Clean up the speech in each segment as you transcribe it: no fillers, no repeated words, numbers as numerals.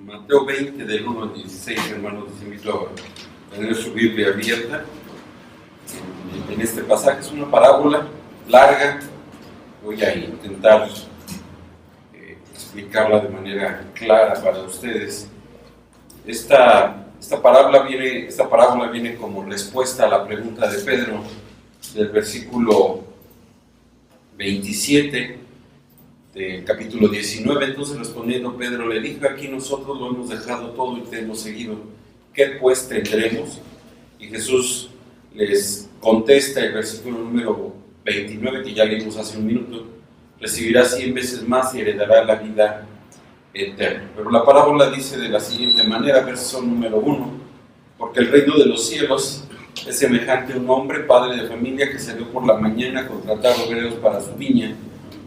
Mateo 20, del 1 al 16, hermanos, les invito a tener su Biblia abierta. En este pasaje es una parábola larga. Voy a intentar explicarla de manera clara para ustedes. Esta parábola viene como respuesta a la pregunta de Pedro del versículo 27 del capítulo 19. Entonces, respondiendo Pedro, le dijo: aquí nosotros lo hemos dejado todo y te hemos seguido. ¿Qué pues tendremos? Y Jesús les contesta, el versículo número 29, que ya leímos hace un minuto: recibirá 100 veces más y heredará la vida eterna. Pero la parábola dice de la siguiente manera, verso número 1: porque el reino de los cielos es semejante a un hombre, padre de familia, que salió por la mañana a contratar obreros para su viña,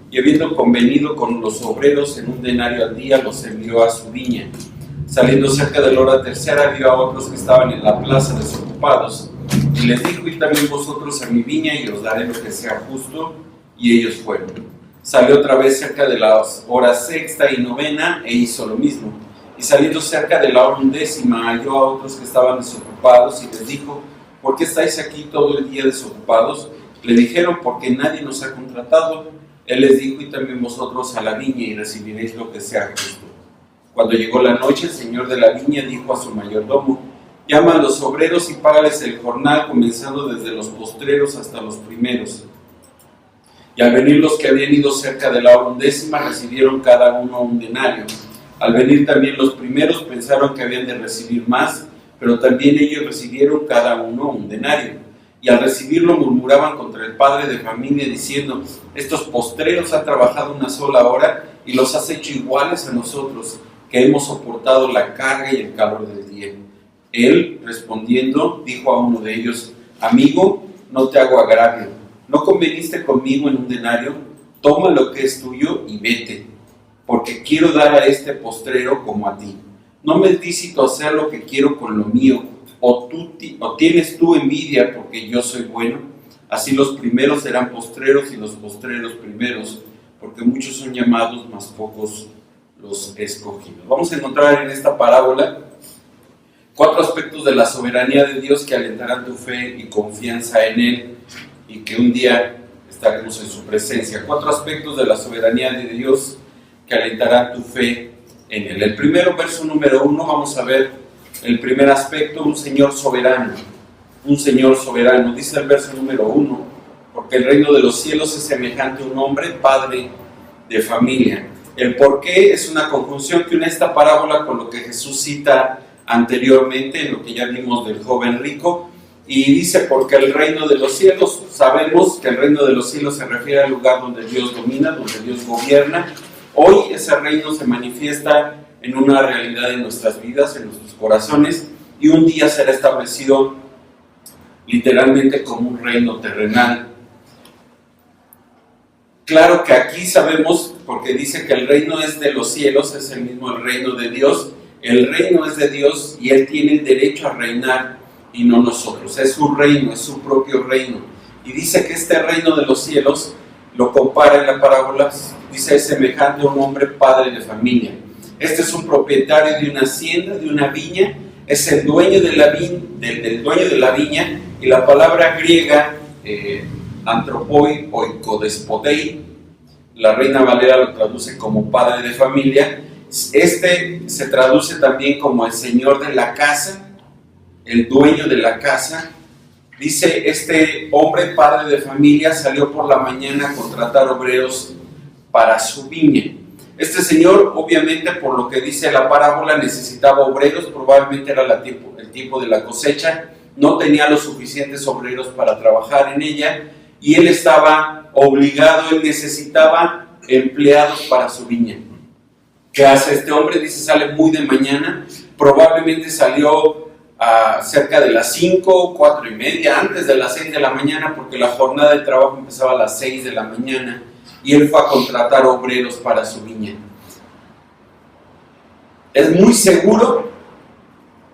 y habiendo convenido con los obreros en un denario al día, los envió a su viña. Saliendo cerca de la hora tercera, vio a otros que estaban en la plaza desocupados, y les dijo: id también vosotros a mi viña, y os daré lo que sea justo. Y ellos fueron. Salió otra vez cerca de las horas sexta y novena, e hizo lo mismo. Y saliendo cerca de la hora 11, halló a otros que estaban desocupados, y les dijo: ¿por qué estáis aquí todo el día desocupados? Le dijeron: porque nadie nos ha contratado. Él les dijo: id también vosotros a la viña, y recibiréis lo que sea justo. Cuando llegó la noche, el señor de la viña dijo a su mayordomo: llama a los obreros y págales el jornal, comenzando desde los postreros hasta los primeros. Y al venir los que habían ido cerca de la hora 11, recibieron cada uno un denario. Al venir también los primeros, pensaron que habían de recibir más, pero también ellos recibieron cada uno un denario. Y al recibirlo murmuraban contra el padre de familia, diciendo: estos postreros han trabajado una sola hora y los has hecho iguales a nosotros, que hemos soportado la carga y el calor del día. Él, respondiendo, dijo a uno de ellos: amigo, no te hago agravio. ¿No conveniste conmigo en un denario? Toma lo que es tuyo y vete, porque quiero dar a este postrero como a ti. ¿No me es lícito hacer lo que quiero con lo mío? ¿O tienes tú envidia porque yo soy bueno? Así los primeros serán postreros y los postreros primeros, porque muchos son llamados, mas pocos los escogidos. Vamos a encontrar en esta parábola 4 aspectos de la soberanía de Dios que alentarán tu fe y confianza en Él, y que un día estaremos en su presencia. 4 aspectos de la soberanía de Dios que alentarán tu fe en Él. El primero, verso número 1, vamos a ver el primer aspecto: un Señor soberano. Un Señor soberano. Dice el verso número 1: porque el reino de los cielos es semejante a un hombre, padre de familia. El por qué es una conjunción que une esta parábola con lo que Jesús cita anteriormente, en lo que ya vimos del joven rico. Y dice: porque el reino de los cielos, sabemos que el reino de los cielos se refiere al lugar donde Dios domina, donde Dios gobierna. Hoy ese reino se manifiesta en una realidad en nuestras vidas, en nuestros corazones, y un día será establecido literalmente como un reino terrenal. Claro que aquí sabemos, porque dice que el reino es de los cielos, es el mismo el reino de Dios. El reino es de Dios y Él tiene el derecho a reinar y no nosotros. Es su reino, es su propio reino. Y dice que este reino de los cielos, lo compara en la parábola, dice: es semejante a un hombre, padre de familia. Este es un propietario de una hacienda, de una viña, es el dueño de la del dueño de la viña, y la palabra griega antropoi oikodespotei, la Reina Valera lo traduce como padre de familia. Este se traduce también como el señor de la casa, el dueño de la casa. Dice: este hombre, padre de familia, salió por la mañana a contratar obreros para su viña. Este señor, obviamente, por lo que dice la parábola, necesitaba obreros. Probablemente era el tiempo de la cosecha, no tenía los suficientes obreros para trabajar en ella, y él estaba obligado, él necesitaba empleados para su viña. ¿Qué hace este hombre? Dice: sale muy de mañana, probablemente salió cerca de las 5, 4 y media, antes de las 6 de la mañana, porque la jornada de trabajo empezaba a las 6 de la mañana, y él fue a contratar obreros para su viña. Es muy seguro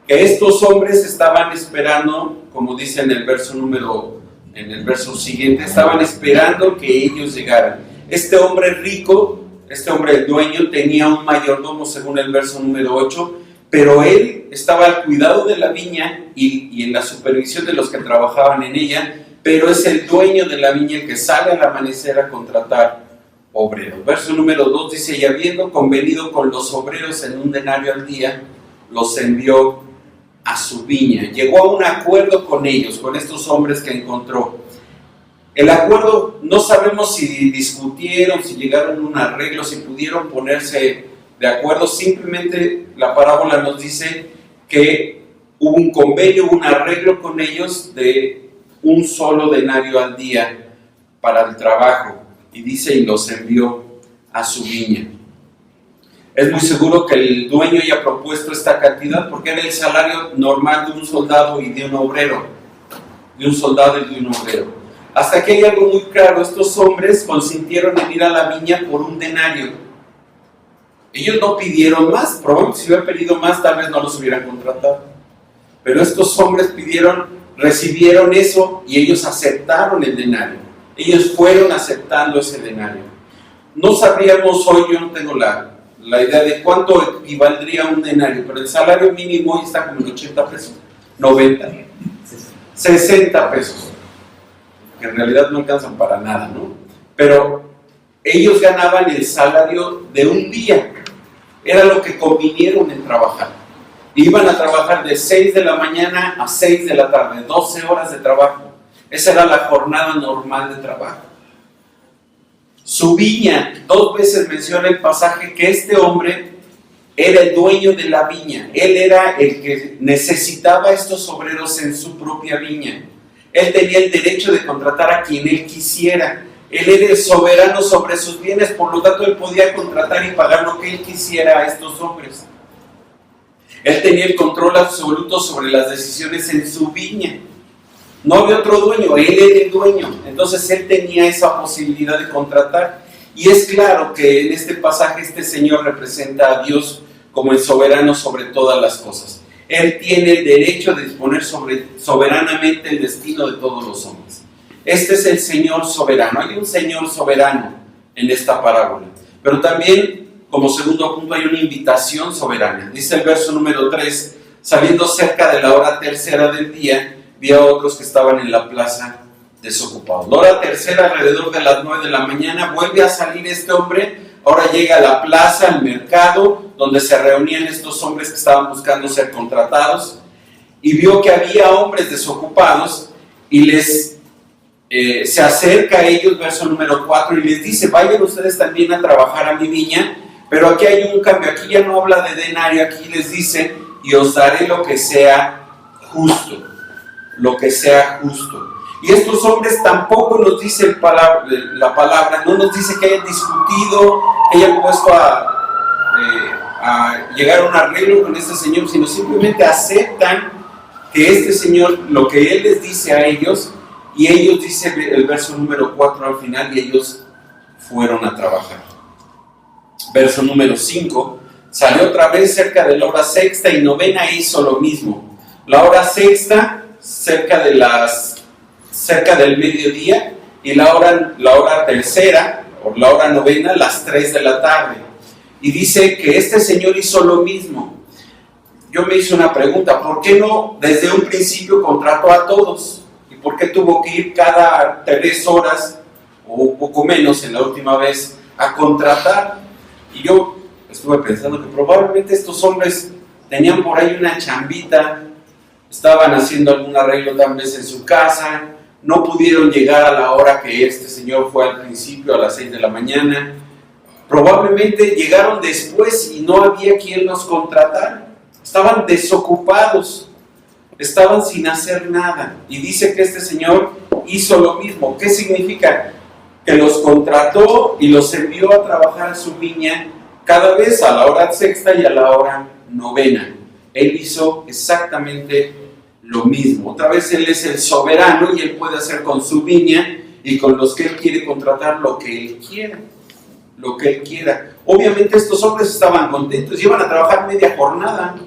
que estos hombres estaban esperando, como dice en el verso siguiente, estaban esperando que ellos llegaran. Este hombre rico este hombre, el dueño, tenía un mayordomo según el verso número 8, pero él estaba al cuidado de la viña y en la supervisión de los que trabajaban en ella, pero es el dueño de la viña el que sale al amanecer a contratar obreros. Verso número 2 dice, y habiendo convenido con los obreros en un denario al día, los envió a su viña. Llegó a un acuerdo con ellos, con estos hombres que encontró. El acuerdo, no sabemos si discutieron, si llegaron a un arreglo, si pudieron ponerse de acuerdo. Simplemente la parábola nos dice que hubo un convenio, un arreglo con ellos de un solo denario al día para el trabajo. Y dice, y los envió a su viña. Es muy seguro que el dueño haya propuesto esta cantidad porque era el salario normal de un soldado y de un obrero. De un soldado y de un obrero. Hasta que hay algo muy claro, estos hombres consintieron en ir a la viña por un denario. Ellos no pidieron más, probablemente si hubieran pedido más tal vez no los hubieran contratado. Pero estos hombres recibieron eso y ellos aceptaron el denario. Ellos fueron aceptando ese denario. No sabríamos hoy, yo no tengo la idea de cuánto equivaldría un denario, pero el salario mínimo hoy está como en 80 pesos, 90, 60 pesos. Que en realidad no alcanzan para nada, ¿no? Pero ellos ganaban el salario de un día, era lo que convinieron en trabajar. Iban a trabajar de 6 de la mañana a 6 de la tarde, 12 horas de trabajo. Esa era la jornada normal de trabajo. Su viña, 2 veces menciona el pasaje que este hombre era el dueño de la viña. Él era el que necesitaba a estos obreros en su propia viña. Él tenía el derecho de contratar a quien él quisiera. Él era el soberano sobre sus bienes, por lo tanto él podía contratar y pagar lo que él quisiera a estos hombres. Él tenía el control absoluto sobre las decisiones en su viña. No había otro dueño, él era el dueño. Entonces él tenía esa posibilidad de contratar. Y es claro que en este pasaje este Señor representa a Dios como el soberano sobre todas las cosas. Él tiene el derecho de disponer soberanamente el destino de todos los hombres. Este es el Señor soberano. Hay un Señor soberano en esta parábola. Pero también, como segundo punto, hay una invitación soberana. Dice el verso número 3, saliendo cerca de la hora tercera del día, vi a otros que estaban en la plaza desocupados. La hora tercera, alrededor de las 9 de la mañana, vuelve a salir este hombre. Ahora llega a la plaza, al mercado, donde se reunían estos hombres que estaban buscando ser contratados, y vio que había hombres desocupados, y se acerca a ellos, verso número 4, y les dice, vayan ustedes también a trabajar a mi viña, pero aquí hay un cambio, aquí ya no habla de denario, aquí les dice, y os daré lo que sea justo, lo que sea justo. Y estos hombres tampoco nos dicen la palabra, no nos dice que hayan discutido, que hayan puesto a llegar a un arreglo con este Señor, sino simplemente aceptan que este Señor, lo que Él les dice a ellos, y ellos, dice el verso número 4 al final, y ellos fueron a trabajar. Verso número 5, salió otra vez cerca de la hora sexta y novena e hizo lo mismo. La hora sexta, cerca del mediodía, y la hora tercera, o la hora novena, las 3 de la tarde. Y dice que este Señor hizo lo mismo. Yo me hice una pregunta, ¿por qué no desde un principio contrató a todos? ¿Y por qué tuvo que ir cada 3 horas, o un poco menos en la última vez, a contratar? Y yo estuve pensando que probablemente estos hombres tenían por ahí una chambita, estaban haciendo algún arreglo tal vez en su casa, no pudieron llegar a la hora que este señor fue al principio, a las 6 de la mañana. Probablemente llegaron después y no había quien los contratara. Estaban desocupados, estaban sin hacer nada. Y dice que este señor hizo lo mismo. ¿Qué significa? Que los contrató y los envió a trabajar a su viña cada vez a la hora sexta y a la hora novena. Él hizo exactamente lo mismo. Otra vez Él es el soberano y Él puede hacer con su viña y con los que Él quiere contratar lo que Él quiera. Lo que Él quiera. Obviamente estos hombres estaban contentos, iban a trabajar media jornada.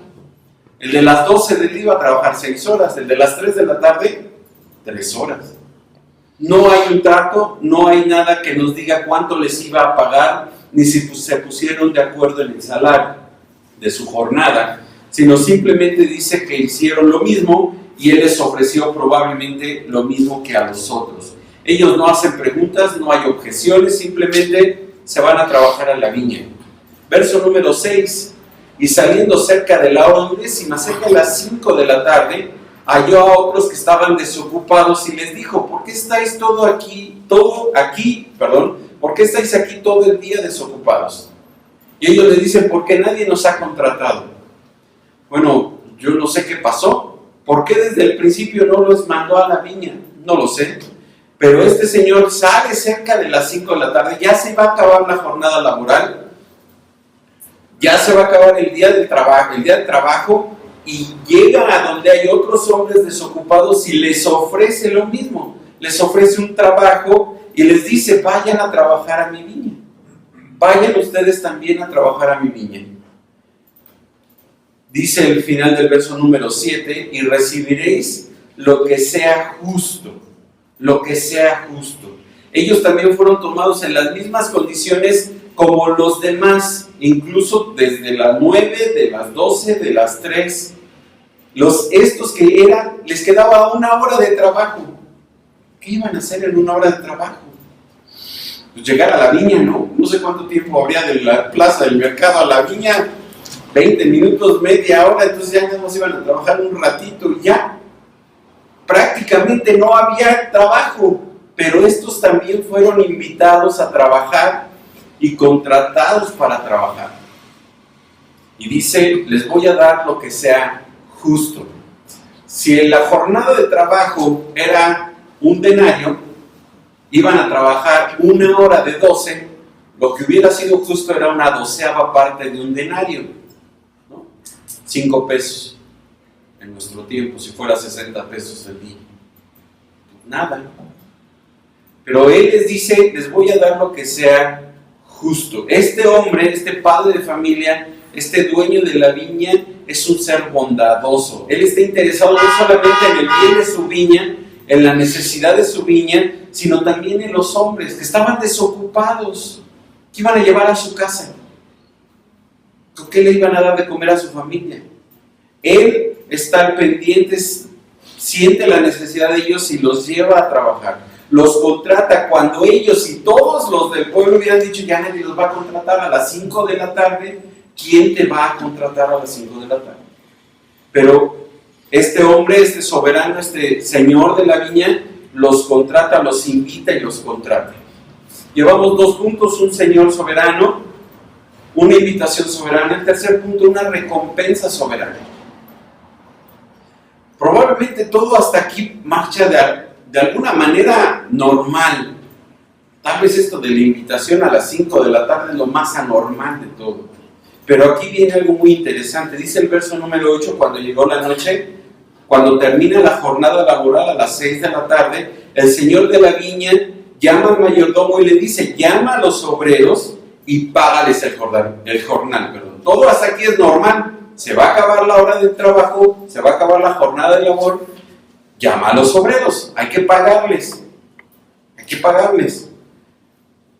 El de las 12 del día iba a trabajar 6 horas, el de las 3 de la tarde, 3 horas. No hay un trato, no hay nada que nos diga cuánto les iba a pagar, ni si se pusieron de acuerdo en el salario de su jornada, sino simplemente dice que hicieron lo mismo y Él les ofreció probablemente lo mismo que a los otros. Ellos no hacen preguntas, no hay objeciones, simplemente se van a trabajar a la viña. Verso número 6. Y saliendo cerca de la hora 10, cerca de las 5 de la tarde, halló a otros que estaban desocupados y les dijo: ¿por qué estáis ¿por qué estáis aquí todo el día desocupados? Y ellos le dicen: porque nadie nos ha contratado. Bueno, yo no sé qué pasó. ¿Por qué desde el principio no los mandó a la viña? No lo sé. Pero este señor sale cerca de las 5 de la tarde, ya se va a acabar la jornada laboral, ya se va a acabar el día de trabajo, y llega a donde hay otros hombres desocupados y les ofrece lo mismo. Les ofrece un trabajo y les dice: vayan a trabajar a mi viña. Vayan ustedes también a trabajar a mi viña. Dice el final del verso número 7: y recibiréis lo que sea justo. Lo que sea justo. Ellos también fueron tomados en las mismas condiciones como los demás, incluso desde las 9, de las 12, de las 3. Estos que les quedaba 1 hora de trabajo. ¿Qué iban a hacer en 1 hora de trabajo? Pues llegar a la viña, ¿no? No sé cuánto tiempo habría de la plaza del mercado a la viña, 20 minutos, media hora, entonces ya nada más iban a trabajar un ratito y ya. Prácticamente no había trabajo, pero estos también fueron invitados a trabajar y contratados para trabajar. Y dice: les voy a dar lo que sea justo. Si en la jornada de trabajo era 1 denario, iban a trabajar 1 hora de 12, lo que hubiera sido justo era una 12ª parte de 1 denario, ¿no? 5 pesos. En nuestro tiempo, si fuera 60 pesos el día, nada. Pero Él les dice: les voy a dar lo que sea justo. Este hombre, este padre de familia, este dueño de la viña, es un ser bondadoso. Él está interesado no solamente en el bien de su viña, en la necesidad de su viña, sino también en los hombres que estaban desocupados, que iban a llevar a su casa. ¿Con qué le iban a dar de comer a su familia? Él está al pendiente, siente la necesidad de ellos y los lleva a trabajar. Los contrata cuando ellos y todos los del pueblo hubieran dicho: ya nadie los va a contratar a las 5 de la tarde. ¿Quién te va a contratar a las 5 de la tarde? Pero este hombre, este soberano, este señor de la viña, los contrata, los invita y los contrata. Llevamos 2 puntos: un señor soberano, una invitación soberana. El tercer punto: una recompensa soberana. Probablemente todo hasta aquí marcha de alguna manera normal. Tal vez esto de la invitación a las 5 de la tarde es lo más anormal de todo. Pero aquí viene algo muy interesante. Dice el verso número 8: cuando llegó la noche, cuando termina la jornada laboral a las 6 de la tarde, el señor de la viña llama al mayordomo y le dice: llama a los obreros y págales el jornal. Todo hasta aquí es normal. Se va a acabar la hora de trabajo, se va a acabar la jornada de labor, llama a los obreros, hay que pagarles.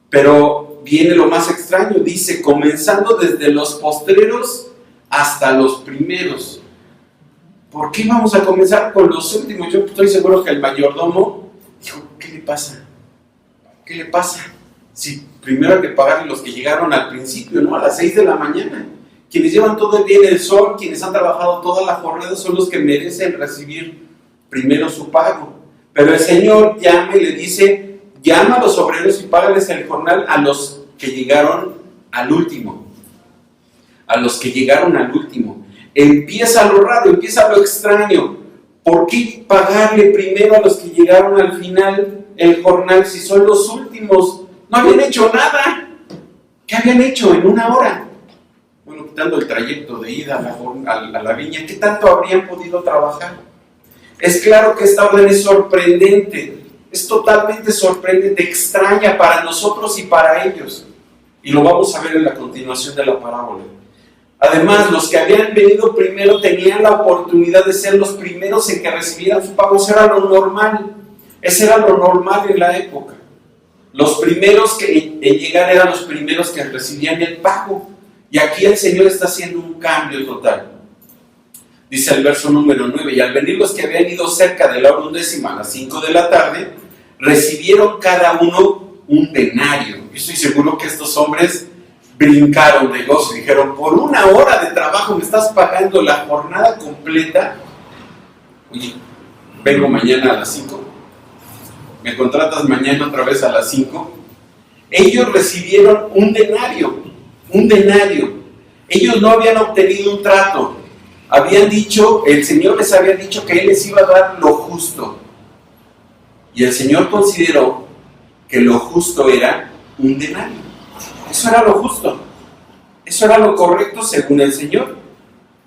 Pero viene lo más extraño, dice: comenzando desde los postreros hasta los primeros. ¿Por qué vamos a comenzar con los últimos? Yo estoy seguro que el mayordomo dijo: ¿qué le pasa? ¿Qué le pasa? Si primero hay que pagarle los que llegaron al principio, ¿no? A las 6 de la mañana. Quienes llevan todo el día en el sol, quienes han trabajado toda la jornada, son los que merecen recibir primero su pago. Pero el Señor llama y le dice: llama a los obreros y págales el jornal a los que llegaron al último. A los que llegaron al último. Empieza lo raro, empieza lo extraño. ¿Por qué pagarle primero a los que llegaron al final el jornal si son los últimos? No habían hecho nada. ¿Qué habían hecho en 1 hora? Bueno, quitando el trayecto de ida a la viña, ¿qué tanto habrían podido trabajar? Es claro que esta orden es sorprendente, es totalmente sorprendente, extraña para nosotros y para ellos. Y lo vamos a ver en la continuación de la parábola. Además, los que habían venido primero tenían la oportunidad de ser los primeros en que recibieran su pago. Eso era lo normal. Ese era lo normal en la época. Los primeros en llegar eran los primeros que recibían el pago. Y aquí el Señor está haciendo un cambio total. Dice el verso número 9, y al venir los que habían ido cerca de la hora 11:00 a las 5 de la tarde, recibieron cada uno un denario. Yo estoy seguro que estos hombres brincaron de gozo, dijeron, por 1 hora de trabajo me estás pagando la jornada completa. Oye, vengo mañana a las 5, me contratas mañana otra vez a las 5. Ellos recibieron un denario, un denario. Ellos no habían obtenido un trato. Habían dicho, el Señor les había dicho que Él les iba a dar lo justo. Y el Señor consideró que lo justo era un denario. Eso era lo justo. Eso era lo correcto según el Señor.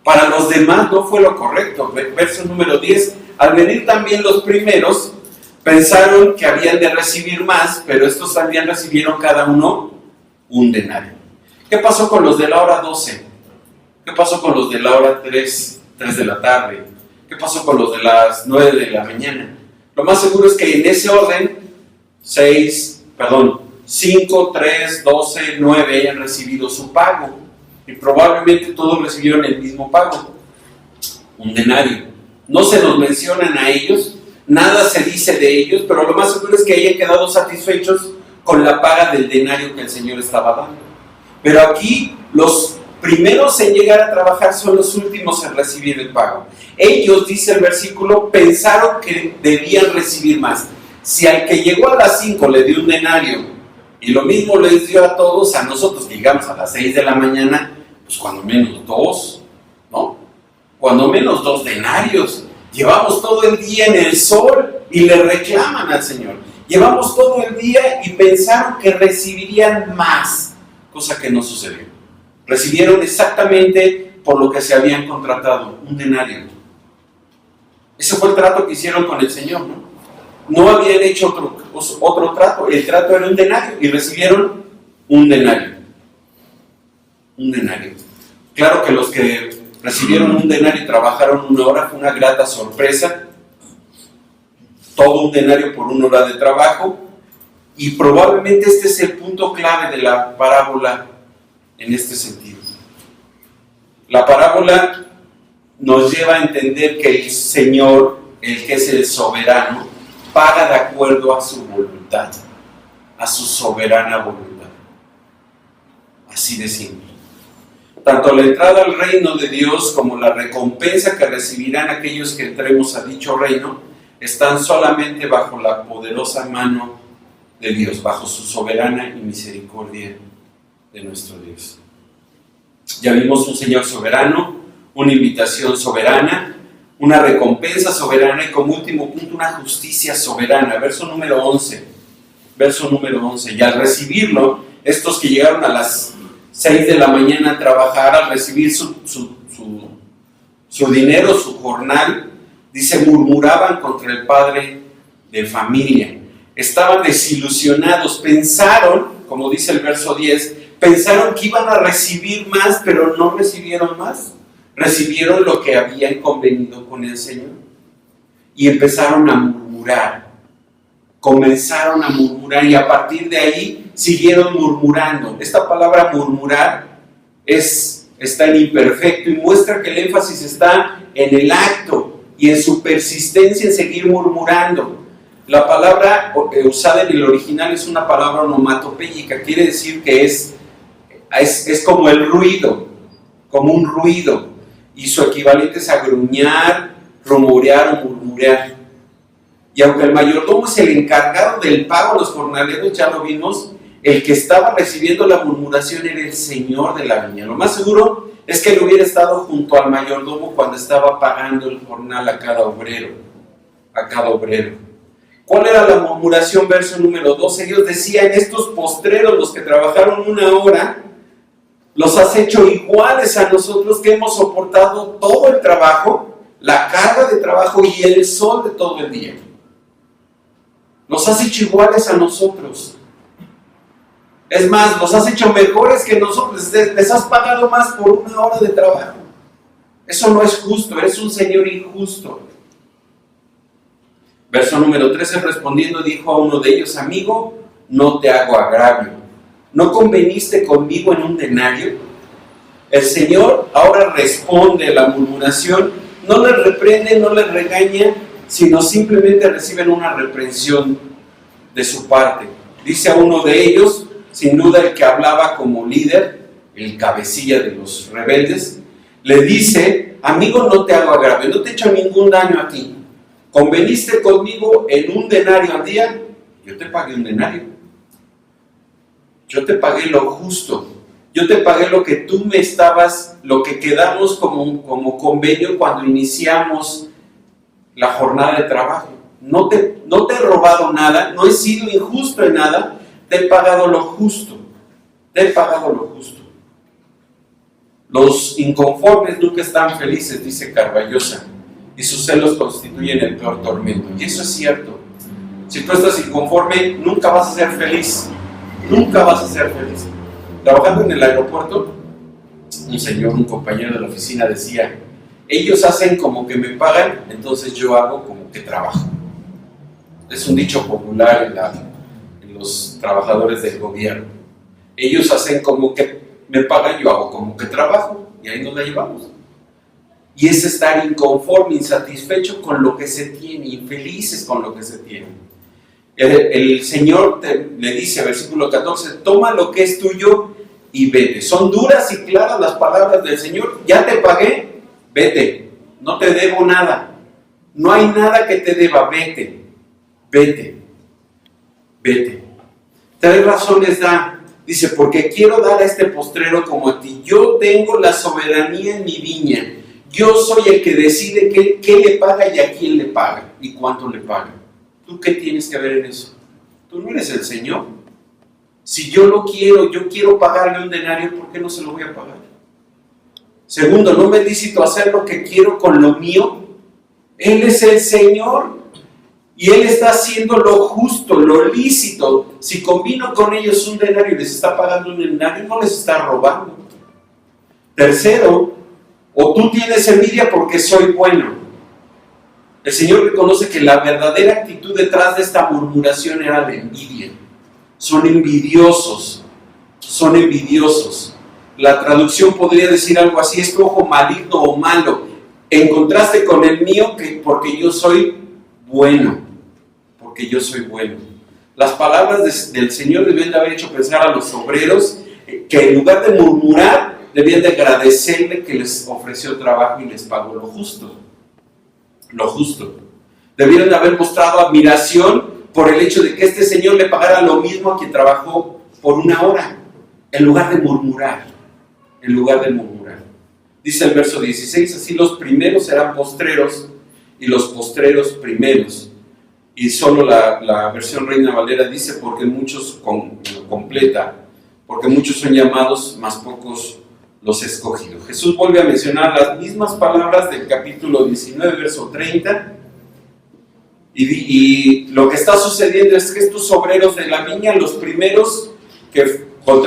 Para los demás no fue lo correcto. Verso número 10. Al venir también los primeros, pensaron que habían de recibir más, pero estos también recibieron cada uno un denario. ¿Qué pasó con los de la hora 12? ¿Qué pasó con los de la hora 3 de la tarde? ¿Qué pasó con los de las 9 de la mañana? Lo más seguro es que en ese orden, 5, 3, 12, 9 hayan recibido su pago. Y probablemente todos recibieron el mismo pago, un denario. No se nos mencionan a ellos, nada se dice de ellos, pero lo más seguro es que hayan quedado satisfechos con la paga del denario que el Señor estaba dando. Pero aquí los primeros en llegar a trabajar son los últimos en recibir el pago. Ellos, dice el versículo, pensaron que debían recibir más. Si al que llegó a las 5 le dio un denario y lo mismo les dio a todos, a nosotros que llegamos a las 6 de la mañana, pues cuando menos 2, ¿no? Cuando menos 2 denarios. Llevamos todo el día en el sol y le reclaman al Señor. Llevamos todo el día y pensaron que recibirían más, cosa que no sucedió. Recibieron exactamente por lo que se habían contratado, un denario. Ese fue el trato que hicieron con el Señor, ¿no? No habían hecho otro trato, el trato era un denario y recibieron un denario. Un denario. Claro que los que recibieron un denario y trabajaron 1 hora fue una grata sorpresa. Todo un denario por 1 hora de trabajo. Y probablemente este es el punto clave de la parábola en este sentido. La parábola nos lleva a entender que el Señor, el que es el soberano, paga de acuerdo a su voluntad, a su soberana voluntad. Así de simple. Tanto la entrada al reino de Dios como la recompensa que recibirán aquellos que entremos a dicho reino están solamente bajo la poderosa mano de Dios, bajo su soberana y misericordia de nuestro Dios. Ya vimos un Señor soberano, una invitación soberana, una recompensa soberana y como último punto una justicia soberana. Verso número 11. Y al recibirlo, estos que llegaron a las 6 de la mañana a trabajar, al recibir su dinero, su jornal, dice, murmuraban contra el padre de familia. Estaban desilusionados, pensaron, como dice el verso 10, pensaron que iban a recibir más, pero no recibieron más. Recibieron lo que habían convenido con el Señor. Y empezaron a murmurar. Comenzaron a murmurar y a partir de ahí siguieron murmurando. Esta palabra murmurar está en imperfecto y muestra que el énfasis está en el acto y en su persistencia en seguir murmurando. La palabra usada en el original es una palabra onomatopéyica, quiere decir que es como el ruido, como un ruido, y su equivalente es a gruñar, rumorear o murmurar. Y aunque el mayordomo es el encargado del pago a los jornaleros, ya lo vimos, el que estaba recibiendo la murmuración era el señor de la viña. Lo más seguro es que él hubiera estado junto al mayordomo cuando estaba pagando el jornal a cada obrero. ¿Cuál era la murmuración? Verso número 12. Ellos decían, estos postreros, los que trabajaron 1 hora, los has hecho iguales a nosotros que hemos soportado todo el trabajo, la carga de trabajo y el sol de todo el día. Los has hecho iguales a nosotros. Es más, los has hecho mejores que nosotros. Les has pagado más por 1 hora de trabajo. Eso no es justo, eres un Señor injusto. Verso número 13, respondiendo dijo a uno de ellos, amigo, no te hago agravio. ¿No conveniste conmigo en un denario? El Señor ahora responde a la murmuración, no les reprende, no les regaña, sino simplemente reciben una reprensión de su parte. Dice a uno de ellos, sin duda el que hablaba como líder, el cabecilla de los rebeldes, le dice: amigo, no te hago agravio, no te he hecho ningún daño a ti. ¿Conveniste conmigo en un denario al día? Yo te pagué un denario. Yo te pagué lo justo. Yo te pagué lo que tú me estabas, lo que quedamos como convenio cuando iniciamos la jornada de trabajo. No te he robado nada, no he sido injusto en nada, te he pagado lo justo. Te he pagado lo justo. Los inconformes nunca están felices, dice Carballosa, y sus celos constituyen el peor tormento. Y eso es cierto. Si tú estás inconforme, nunca vas a ser feliz. Nunca vas a ser feliz. Trabajando en el aeropuerto, un señor, un compañero de la oficina decía: ellos hacen como que me pagan, entonces yo hago como que trabajo. Es un dicho popular en los trabajadores del gobierno. Ellos hacen como que me pagan, yo hago como que trabajo, y ahí nos la llevamos. Y es estar inconforme, insatisfecho con lo que se tiene, infelices con lo que se tiene. El Señor le dice, versículo 14, toma lo que es tuyo y vete. Son duras y claras las palabras del Señor. Ya te pagué, vete. No te debo nada. No hay nada que te deba, vete. Vete. Vete. 3 razones da. Dice, porque quiero dar a este postrero como a ti. Yo tengo la soberanía en mi viña. Yo soy el que decide qué le paga y a quién le paga y cuánto le paga. ¿Tú qué tienes que ver en eso? Tú no eres el Señor. Si yo quiero pagarle un denario, ¿por qué no se lo voy a pagar? Segundo, no me es lícito hacer lo que quiero con lo mío. Él es el Señor y Él está haciendo lo justo, lo lícito. Si combino con ellos un denario y les está pagando un denario, no les está robando. Tercero, o tú tienes envidia porque soy bueno. El Señor reconoce que la verdadera actitud detrás de esta murmuración era la envidia. Son envidiosos, son envidiosos. La traducción podría decir algo así: es tu ojo maligno o malo, en contraste con el mío, porque yo soy bueno, porque yo soy bueno. Las palabras del Señor debían de haber hecho pensar a los obreros que en lugar de murmurar, debían de agradecerle que les ofreció trabajo y les pagó lo justo. Lo justo. Debieron de haber mostrado admiración por el hecho de que este Señor le pagara lo mismo a quien trabajó por 1 hora, en lugar de murmurar. En lugar de murmurar. Dice el verso 16, así los primeros serán postreros y los postreros primeros. Y solo la versión Reina Valera dice, porque muchos, completa, porque muchos son llamados, mas pocos los escogidos. Jesús vuelve a mencionar las mismas palabras del capítulo 19, verso 30, y lo que está sucediendo es que estos obreros de la viña, los primeros que fueron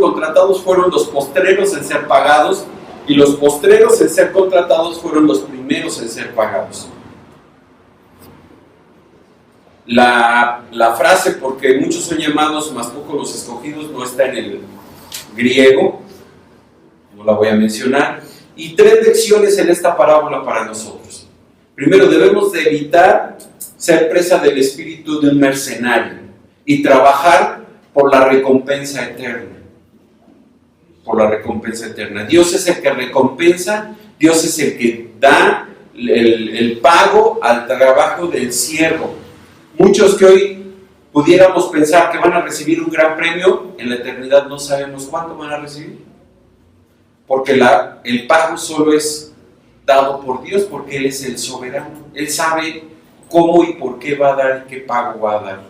contratados fueron los postreros en ser pagados, y los postreros en ser contratados fueron los primeros en ser pagados. La frase, porque muchos son llamados, mas pocos los escogidos, no está en el griego, no la voy a mencionar. Y 3 lecciones en esta parábola para nosotros. Primero, debemos de evitar ser presa del espíritu de un mercenario y trabajar por la recompensa eterna. Por la recompensa eterna. Dios es el que recompensa, Dios es el que da el pago al trabajo del siervo. Muchos que hoy pudiéramos pensar que van a recibir un gran premio, en la eternidad no sabemos cuánto van a recibir. Porque el pago solo es dado por Dios, porque Él es el soberano. Él sabe cómo y por qué va a dar y qué pago va a dar.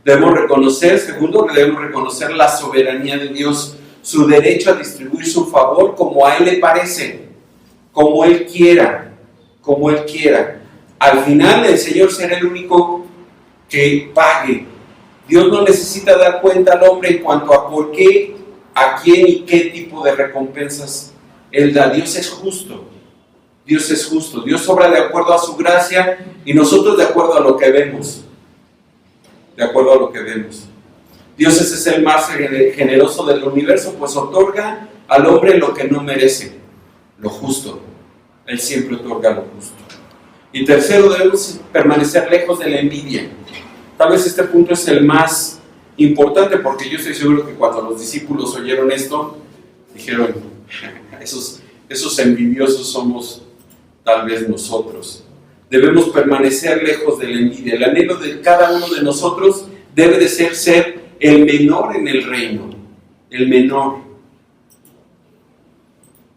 Debemos reconocer la soberanía de Dios, su derecho a distribuir su favor como a Él le parece, como Él quiera, como Él quiera. Al final el Señor será el único que pague. Dios no necesita dar cuenta al hombre en cuanto a por qué, a quién y qué tipo de recompensas Él da. Dios es justo. Dios es justo. Dios obra de acuerdo a su gracia y nosotros de acuerdo a lo que vemos. De acuerdo a lo que vemos. Dios es el más generoso del universo, pues otorga al hombre lo que no merece, lo justo. Él siempre otorga lo justo. Y tercero, debemos permanecer lejos de la envidia. Tal vez este punto es el más importante, porque yo estoy seguro que cuando los discípulos oyeron esto, dijeron, esos envidiosos somos tal vez nosotros. Debemos permanecer lejos de la envidia. El anhelo de cada uno de nosotros debe de ser el menor en el reino, el menor.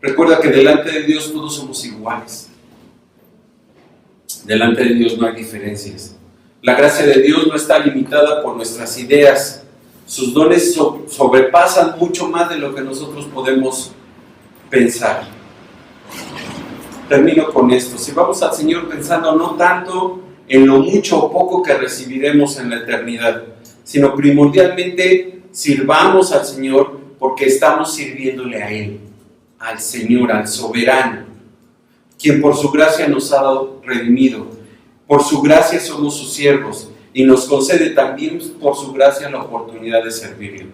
Recuerda que delante de Dios todos somos iguales. Delante de Dios no hay diferencias. La gracia de Dios no está limitada por nuestras ideas. Sus dones sobrepasan mucho más de lo que nosotros podemos pensar. Termino con esto. Si vamos al Señor pensando no tanto en lo mucho o poco que recibiremos en la eternidad, sino primordialmente sirvamos al Señor porque estamos sirviéndole a Él, al Señor, al soberano, quien por su gracia nos ha redimido. Por su gracia somos sus siervos y nos concede también por su gracia la oportunidad de servirle.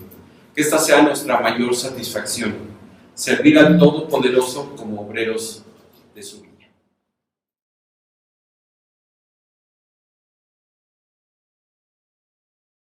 Que esta sea nuestra mayor satisfacción, servir al Todopoderoso como obreros de su vida.